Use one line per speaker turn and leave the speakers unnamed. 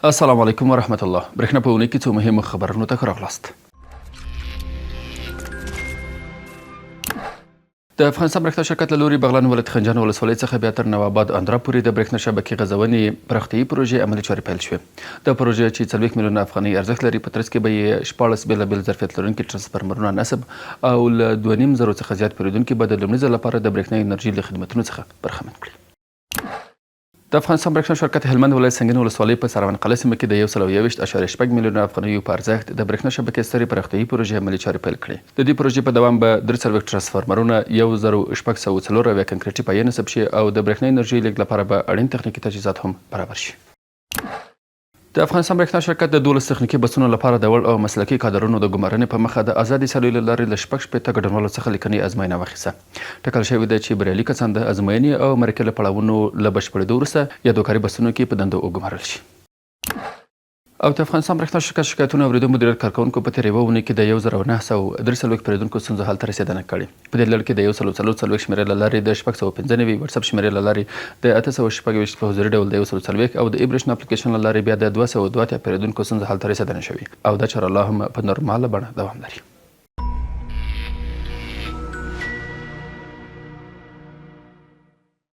السلام علیکم ورحمت الله. برېښنا په اونۍ کې څو مهمو خبرونو ته ښه راغلاست. د افغانستان برېښنا شرکت له لوري بغلان ولایت خنجان ولسوالۍ څخه بیا تر نواباد اندرا پورې د برېښنا شبکې غځونې پراختیایي پروژې عملي چارې پیل شوې. د پروژې چې 40 میلیونه افغانۍ ارزښت لري په ترڅ کې به یې 14 بېلابېل ظرفیت لرونکي ټرانسفارمرونه نصب او له 2.5 زرو څخه زیات پیرودونکي به د لومړي ځل لپاره د برېښنا انرژي له خدمتونو څخه برخمن کړي. د افغانستان برېښنا شرکت هلمند ولایت سنګین ولسوالۍ په سراون قلعه سیمه کې د 121.8 میلیونه افغانیو په ارزښت د برېښنا شبکې سترې پراختیایي پروژې عملي چارې پیل کړې. د دې پروژې په دوام به 43 ټرانسفارمرونه 1604 کنکریټي پایې نصب شي او د برېښنا انرژي لیږد لپاره به اړین تخنیکي تجهیزات هم برابر شي. د افغانستان برېښنا شرکت د 12 تخنیکي بسونو لپاره د وړ او مسلکي کادرونو د ګمارنې په مخه د ازادي سیالۍ له لارې له 6 ګډونوالو څخه لیکنۍ ازموینه واخیسته. ټاکل شوې ده چې بریالي کسان د ازموینې او مرکې له پړاوونو له بشپړېدو وروسته یا دوکاري بسونو کې په دندو وګمارل شي. او د افغانستان برېښنا شرکت شکایتونه اورېدو مدیریت کارکوونکو په تېرې اونۍ کې د 1943 پیرودونکو ستونزو حل ته رسېدنه کړې. په دې لړ کې د 144 شمېرې له لارې د 695 وټساپ شمېرې له لارې د 826 په حضوري ډول د 140 او د برېښنا اپلیکیشن له لارې بیا د 202 پیرودونکو ستونزو حل ته رسېدنه شوې او دا چاره لا هم په نورماله بڼه دوام لري.